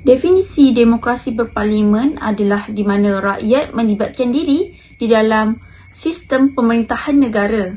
Definisi demokrasi berparlimen adalah di mana rakyat melibatkan diri di dalam sistem pemerintahan negara.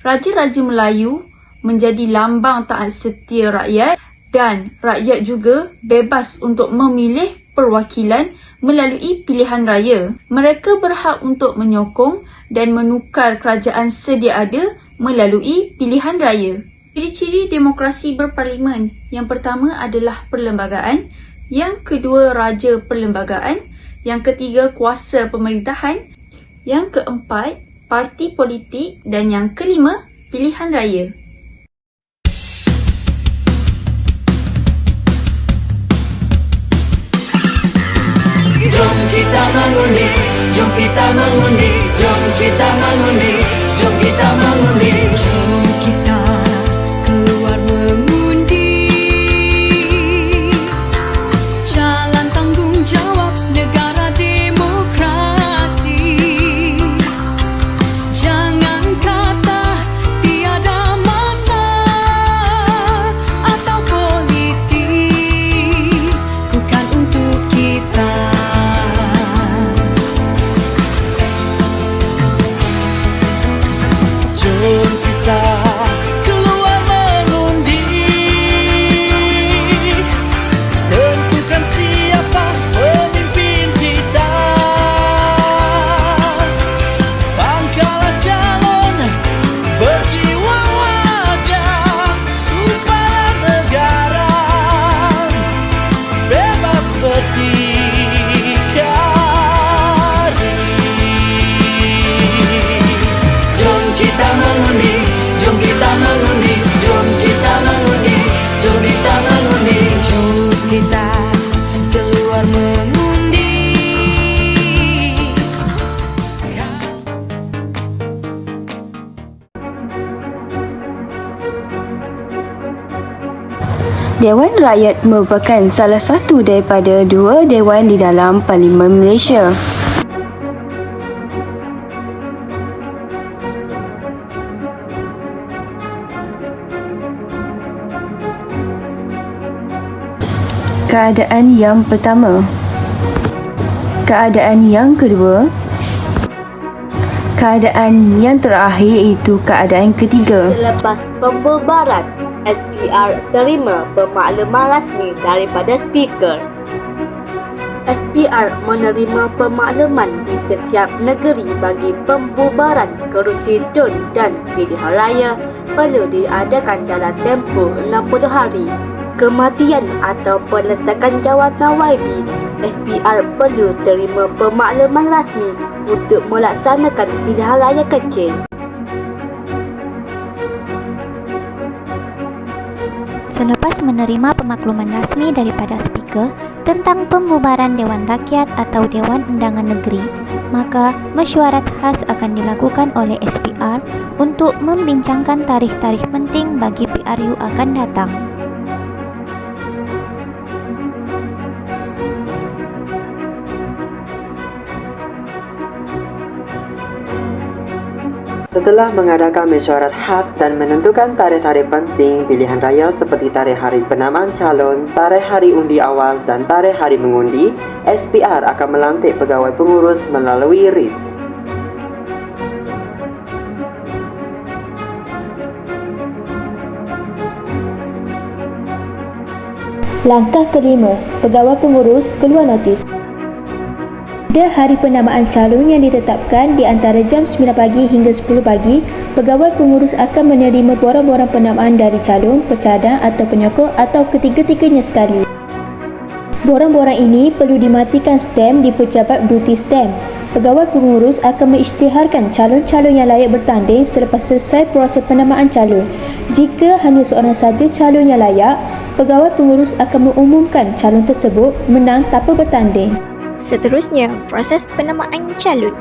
Raja-raja Melayu menjadi lambang taat setia rakyat dan rakyat juga bebas untuk memilih perwakilan melalui pilihan raya. Mereka berhak untuk menyokong dan menukar kerajaan sedia ada melalui pilihan raya. Ciri-ciri demokrasi berparlimen yang pertama adalah perlembagaan, yang kedua raja perlembagaan, yang ketiga kuasa pemerintahan, yang keempat parti politik dan yang kelima pilihan raya. Jom kita mengundi, jom kita mengundi, jom kita mengundi, jom kita mengundi, jom kita keluar mengundi. Jalan tanggungjawab negara demokrasi. Jangan kata tiada masa atau politik bukan untuk kita. Jom kita keluar mengundi, tentukan siapa pemimpin kita. Bangkalah calon berjiwa wajah supaya negara bebas berdikari. Jom kita mengundi, jom kita mengundi, jom kita mengundi, jom kita mengundi, jom kita keluar mengundi. Dewan Rakyat merupakan salah satu daripada dua dewan di dalam Parlimen Malaysia. Keadaan yang pertama. Keadaan yang kedua. Keadaan yang terakhir iaitu keadaan ketiga. Selepas pembubaran, SPR terima pemakluman rasmi daripada Speaker. SPR menerima pemakluman di setiap negeri bagi pembubaran kerusi DUN dan pilihan raya perlu diadakan dalam tempoh 60 hari. Kematian atau peletakan jawatan YB, SPR perlu terima pemakluman rasmi untuk melaksanakan pilihan raya kecil. Selepas menerima pemakluman rasmi daripada Speaker tentang pembubaran Dewan Rakyat atau Dewan Undangan Negeri, maka mesyuarat khas akan dilakukan oleh SPR untuk membincangkan tarikh-tarikh penting bagi PRU akan datang. Setelah mengadakan mesyuarat khas dan menentukan tarikh-tarikh penting pilihan raya seperti tarikh hari penamaan calon, tarikh hari undi awal dan tarikh hari mengundi, SPR akan melantik pegawai pengurus melalui writ. Langkah kelima, pegawai pengurus keluar notis. Pada hari penamaan calon yang ditetapkan di antara jam 9 pagi hingga 10 pagi, pegawai pengurus akan menerima borang-borang penamaan dari calon, pecadang atau penyokong atau ketiga-tiganya sekali. Borang-borang ini perlu dimatikan stem di pejabat duty stem. Pegawai pengurus akan mengisytiharkan calon-calon yang layak bertanding selepas selesai proses penamaan calon. Jika hanya seorang saja calon yang layak, pegawai pengurus akan mengumumkan calon tersebut menang tanpa bertanding. Seterusnya, proses penamaan calon.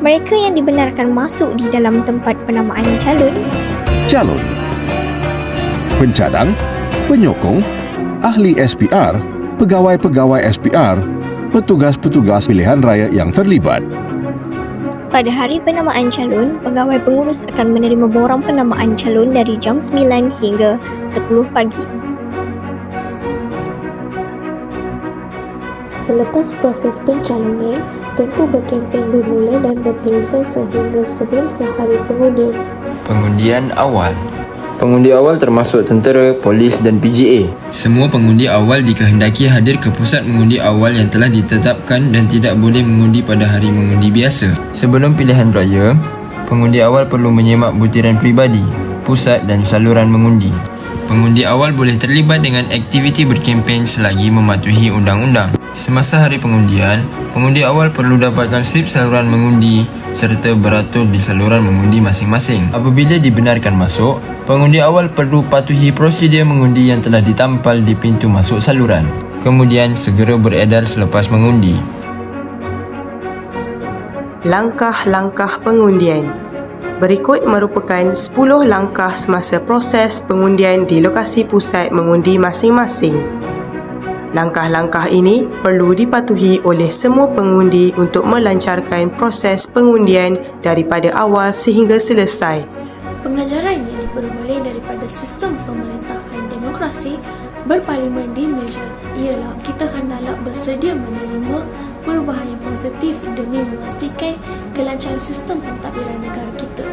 Mereka yang dibenarkan masuk di dalam tempat penamaan calon: calon, pencadang, penyokong, ahli SPR, pegawai-pegawai SPR, petugas-petugas pilihan raya yang terlibat. Pada hari penamaan calon, pegawai pengurus akan menerima borang penamaan calon dari jam 9 hingga 10 pagi. Selepas proses pencalonan, tempoh berkempen bermula dan berterusan sehingga sebelum sehari pengundian. Pengundian awal. Pengundi awal termasuk tentera, polis dan PGA. Semua pengundi awal dikehendaki hadir ke pusat mengundi awal yang telah ditetapkan dan tidak boleh mengundi pada hari mengundi biasa. Sebelum pilihan raya, pengundi awal perlu menyemak butiran peribadi, pusat dan saluran mengundi. Pengundi awal boleh terlibat dengan aktiviti berkempen selagi mematuhi undang-undang. Semasa hari pengundian, pengundi awal perlu dapatkan slip saluran mengundi serta beratur di saluran mengundi masing-masing. Apabila dibenarkan masuk, pengundi awal perlu patuhi prosedur mengundi yang telah ditampal di pintu masuk saluran. Kemudian segera beredar selepas mengundi. Langkah-langkah pengundian. Berikut merupakan 10 langkah semasa proses pengundian di lokasi pusat mengundi masing-masing. Langkah-langkah ini perlu dipatuhi oleh semua pengundi untuk melancarkan proses pengundian daripada awal sehingga selesai. Pengajaran yang diperoleh daripada sistem pemerintahan demokrasi berparlimen di Malaysia ialah kita hendaklah bersedia menerima perubahan yang positif demi memastikan kelancaran sistem pentadbiran negara kita.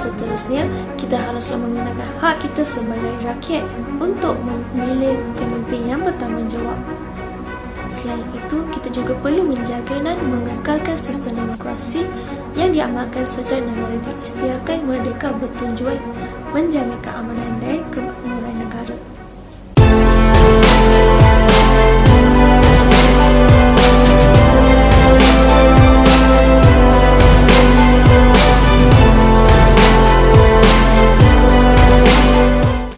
Seterusnya, kita haruslah menggunakan hak kita sebagai rakyat untuk memilih pemimpin yang bertanggungjawab. Selain itu, kita juga perlu menjaga dan mengekalkan sistem demokrasi yang diamalkan sejak negara diisytiharkan merdeka bertujuan menjamin keamanan